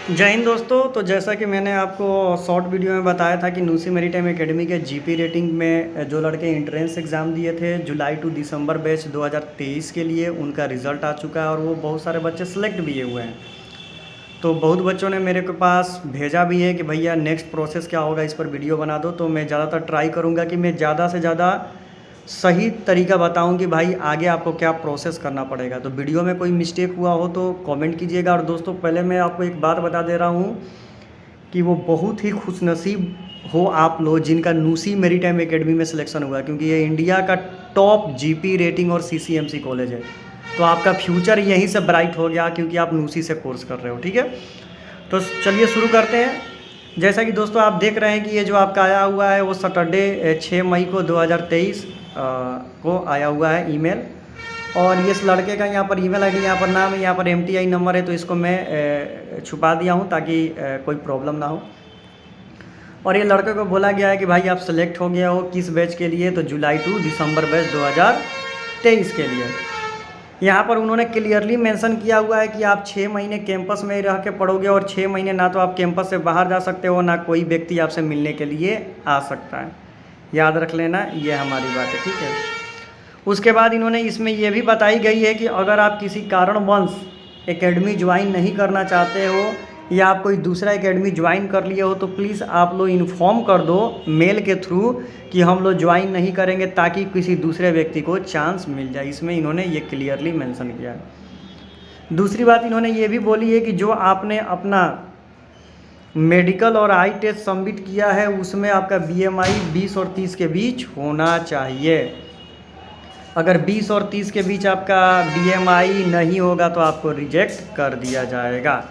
जय हिंद दोस्तों। तो जैसा कि मैंने आपको शॉर्ट वीडियो में बताया था कि नूसी मैरीटाइम एकेडमी के जीपी रेटिंग में जो लड़के एंट्रेंस एग्ज़ाम दिए थे जुलाई टू दिसंबर बैच 2023 के लिए, उनका रिज़ल्ट आ चुका है और वो बहुत सारे बच्चे सेलेक्ट भी हुए हैं। तो बहुत बच्चों ने मेरे के पास भेजा भी है कि भैया नेक्स्ट प्रोसेस क्या होगा, इस पर वीडियो बना दो। तो मैं ज़्यादातर ट्राई करूँगा कि मैं ज़्यादा से ज़्यादा सही तरीका बताऊं कि भाई आगे आपको क्या प्रोसेस करना पड़ेगा। तो वीडियो में कोई मिस्टेक हुआ हो तो कमेंट कीजिएगा। और दोस्तों पहले मैं आपको एक बात बता दे रहा हूं कि वो बहुत ही खुशनसीब हो आप लोग जिनका नूसी मैरीटाइम एकेडमी में सिलेक्शन हुआ, क्योंकि ये इंडिया का टॉप जीपी रेटिंग और सीसीएमसी कॉलेज है। तो आपका फ्यूचर यहीं से ब्राइट हो गया क्योंकि आप नूसी से कोर्स कर रहे हो। ठीक है, तो चलिए शुरू करते हैं। जैसा कि दोस्तों आप देख रहे हैं कि ये जो आपका आया हुआ है वो सैटरडे 6 मई को 2023 को आया हुआ है ईमेल। और इस लड़के का यहाँ पर ईमेल आईडी, यहाँ पर नाम है, यहाँ पर एमटीआई नंबर है। तो इसको मैं छुपा दिया हूँ ताकि कोई प्रॉब्लम ना हो। और ये लड़के को बोला गया है कि भाई आप सेलेक्ट हो गया हो किस बैच के लिए, तो जुलाई टू दिसंबर बैच 2023 के लिए। यहाँ पर उन्होंने क्लियरली मेंशन किया हुआ है कि आप 6 महीने कैंपस में रह के पढ़ोगे और 6 महीने ना तो आप कैंपस से बाहर जा सकते हो, ना कोई व्यक्ति आपसे मिलने के लिए आ सकता है। याद रख लेना, ये हमारी बात है। ठीक है, उसके बाद इन्होंने इसमें यह भी बताई गई है कि अगर आप किसी कारणवश एकेडमी ज्वाइन नहीं करना चाहते हो या आप कोई दूसरा एकेडमी ज्वाइन कर लिए हो तो प्लीज़ आप लोग इन्फॉर्म कर दो मेल के थ्रू कि हम लोग ज्वाइन नहीं करेंगे, ताकि किसी दूसरे व्यक्ति को चांस मिल जाए। इसमें इन्होंने ये क्लियरली मेंशन किया है। दूसरी बात इन्होंने ये भी बोली है कि जो आपने अपना मेडिकल और आई टेस्ट सबमिट किया है उसमें आपका बीएमआई 20 और 30 के बीच होना चाहिए। अगर 20 और 30 के बीच आपका बीएमआई नहीं होगा तो आपको रिजेक्ट कर दिया जाएगा।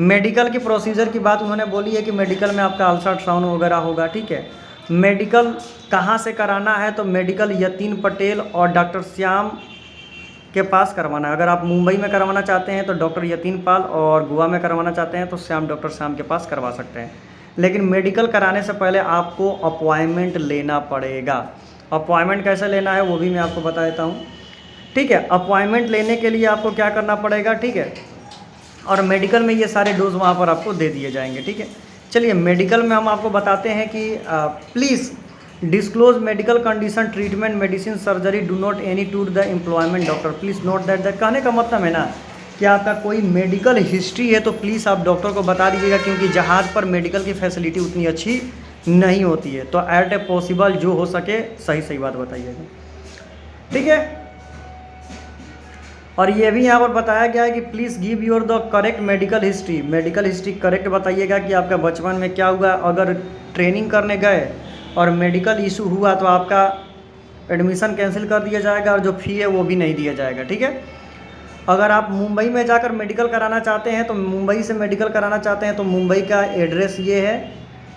मेडिकल की प्रोसीजर की बात उन्होंने बोली है कि मेडिकल में आपका अल्ट्रासाउंड वगैरह होगा। ठीक है, मेडिकल कहाँ से कराना है, तो मेडिकल यतीन पटेल और डॉक्टर श्याम के पास करवाना है। अगर आप मुंबई में करवाना चाहते हैं तो डॉक्टर यतीन पाल, और गोवा में करवाना चाहते हैं तो डॉक्टर श्याम के पास करवा सकते हैं। लेकिन मेडिकल कराने से पहले आपको अपॉइंटमेंट लेना पड़ेगा। अपॉइंटमेंट कैसे लेना है वो भी मैं आपको बता देता हूँ। ठीक है, अपॉइंटमेंट लेने के लिए आपको क्या करना पड़ेगा, ठीक है, और मेडिकल में ये सारे डोज वहाँ पर आपको दे दिए जाएंगे। ठीक है, चलिए मेडिकल में हम आपको बताते हैं कि please disclose medical condition, treatment, medicine, surgery do not any two the employment doctor, please note that. कहने का मतलब है ना कि आपका कोई मेडिकल हिस्ट्री है तो प्लीज़ आप डॉक्टर को बता दीजिएगा, क्योंकि जहाज़ पर मेडिकल की फैसिलिटी उतनी अच्छी नहीं होती है। तो एट ए पॉसिबल जो हो सके सही बात बताइएगा। ठीक है, और ये भी यहाँ पर बताया गया है कि please give your the correct medical history. Medical history correct बताइएगा कि आपका बचपन में क्या हुआ। अगर ट्रेनिंग करने गए और मेडिकल इशू हुआ तो आपका एडमिशन कैंसिल कर दिया जाएगा और जो फ़ी है वो भी नहीं दिया जाएगा। ठीक है, अगर आप मुंबई में जाकर मेडिकल कराना चाहते हैं तो मुंबई से मेडिकल कराना चाहते हैं तो मुंबई का एड्रेस ये है,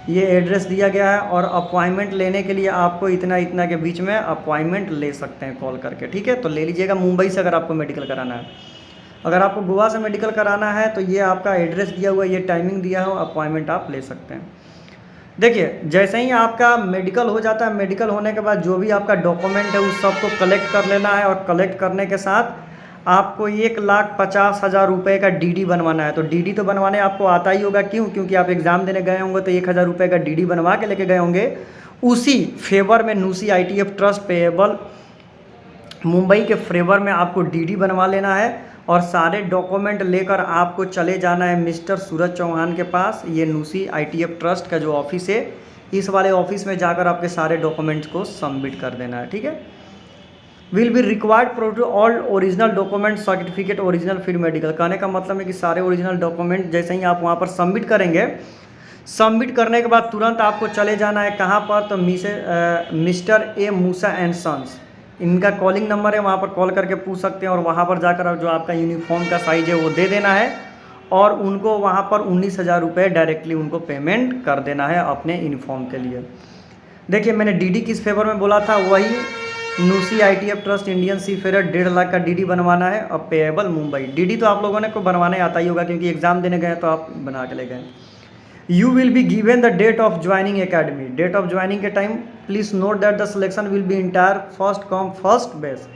ये एड्रेस दिया गया है। और अपॉइंटमेंट लेने के लिए आपको इतना के बीच में अपॉइंटमेंट ले सकते हैं कॉल करके। ठीक है, तो ले लीजिएगा मुंबई से अगर आपको मेडिकल कराना है। अगर आपको गोवा से मेडिकल कराना है तो ये आपका एड्रेस दिया हुआ है, ये टाइमिंग दिया हो, अपॉइंटमेंट आप ले सकते हैं। देखिए जैसे ही आपका मेडिकल हो जाता है, मेडिकल होने के बाद जो भी आपका डॉक्यूमेंट है उस सब को कलेक्ट कर लेना है। और कलेक्ट करने के साथ आपको 1,50,000 रुपये का डीडी बनवाना है। तो डीडी तो बनवाने आपको आता ही होगा, क्यों? क्योंकि आप एग्ज़ाम देने गए होंगे तो 1,000 रुपये का डीडी बनवा के लेके गए होंगे। उसी फेवर में नूसी आईटीएफ ट्रस्ट पेएबल मुंबई के फेवर में आपको डीडी बनवा लेना है और सारे डॉक्यूमेंट लेकर आपको चले जाना है मिस्टर सूरज चौहान के पास। ये नूसी आईटीएफ ट्रस्ट का जो ऑफिस है, इस वाले ऑफिस में जाकर आपके सारे डॉक्यूमेंट्स को सबमिट कर देना है। ठीक है, will be required produce all original document, certificate original, फिर मेडिकल। कहने का मतलब है कि सारे ओरिजिनल डॉक्यूमेंट जैसे ही आप वहाँ पर सबमिट करेंगे, सबमिट करने के बाद तुरंत आपको चले जाना है कहाँ पर, तो mister A Moosa and sons, इनका कॉलिंग नंबर है, वहाँ पर कॉल करके पूछ सकते हैं। और वहाँ पर जाकर जो आपका यूनिफॉर्म का साइज़ है वो दे देना है और उनको वहाँ पर 19,000 रुपये डायरेक्टली उनको पेमेंट कर देना है अपने यूनिफॉर्म के लिए। देखिए मैंने डीडी किस फेवर में बोला था, वही नूसी आईटीएफ ट्रस्ट इंडियन सी फेयर 1.5 लाख का डीडी बनवाना है। अब पेएबल मुंबई, डीडी तो आप लोगों ने को बनवाने आता ही होगा क्योंकि एग्जाम देने गए तो आप बना के ले गए। You will be given the date of joining academy, date of joining के time please note that the selection will be entire first come first base.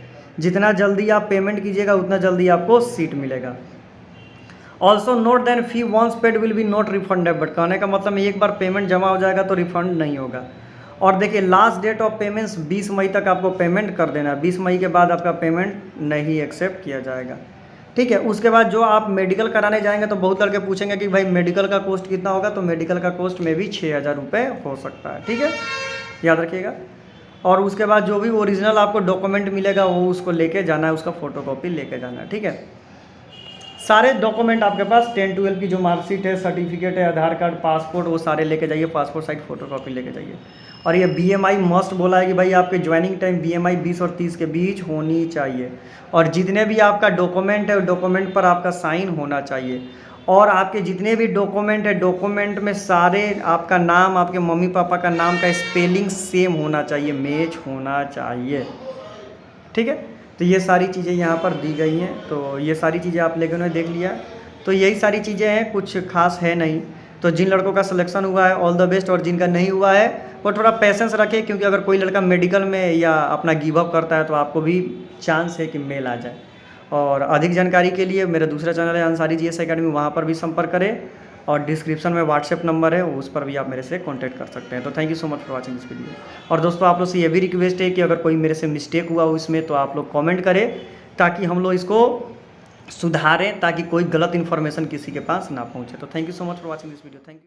जितना जल्दी आप पेमेंट कीजिएगा उतना जल्दी आपको सीट मिलेगा। Also note then fee once paid will be not refundable. कहने का मतलब एक बार पेमेंट जमा हो जाएगा तो रिफंड नहीं होगा। और देखिए लास्ट डेट ऑफ पेमेंट्स 20 मई तक आपको पेमेंट कर देना है। 20 मई के बाद आपका पेमेंट नहीं एक्सेप्ट किया जाएगा। ठीक है, उसके बाद जो आप मेडिकल कराने जाएंगे तो बहुत लड़के पूछेंगे कि भाई मेडिकल का कॉस्ट कितना होगा, तो मेडिकल का कॉस्ट में भी 6,000 रुपये हो सकता है। ठीक है, याद रखिएगा। और उसके बाद जो भी ओरिजिनल आपको डॉक्यूमेंट मिलेगा वो उसको लेके जाना है, उसका फ़ोटोकॉपी लेके जाना है। ठीक है, सारे डॉक्यूमेंट आपके पास 10-12 की जो मार्कशीट है, सर्टिफिकेट है, आधार कार्ड, पासपोर्ट, वो सारे लेके जाइए। पासपोर्ट साइज फ़ोटोकॉपी लेके जाइए। और ये BMI मस्ट बोला है कि भाई आपके ज्वाइनिंग टाइम BMI 20 और 30 के बीच होनी चाहिए। और जितने भी आपका डॉक्यूमेंट है डॉक्यूमेंट पर आपका साइन होना चाहिए। और आपके जितने भी डॉक्यूमेंट है डॉक्यूमेंट में सारे आपका नाम, आपके मम्मी पापा का नाम का स्पेलिंग सेम होना चाहिए, मैच होना चाहिए। ठीक है, तो ये सारी चीज़ें यहाँ पर दी गई हैं। तो ये सारी चीज़ें आप लेकर उन्हें देख लिया। तो यही सारी चीज़ें हैं, कुछ खास है नहीं। तो जिन लड़कों का सिलेक्शन हुआ है ऑल द बेस्ट, और जिनका नहीं हुआ है वो थोड़ा पेशेंस रखें, क्योंकि अगर कोई लड़का मेडिकल में या अपना गिव अप करता है तो आपको भी चांस है कि मेल आ जाए। और अधिक जानकारी के लिए मेरा दूसरा चैनल है अंसारी GS एकेडमी, वहाँ पर भी संपर्क करें। और डिस्क्रिप्शन में व्हाट्सएप नंबर है, उस पर भी आप मेरे से कांटेक्ट कर सकते हैं। तो thank you so much for watching this video. और दोस्तों आप लोग से ये भी रिक्वेस्ट है कि अगर कोई मेरे से मिस्टेक हुआ हो इसमें तो आप लोग कमेंट करें, ताकि हम लोग इसको सुधारें, ताकि कोई गलत इन्फॉर्मेशन किसी के पास ना पहुँचे। तो thank you so much for watching this video. Thank you.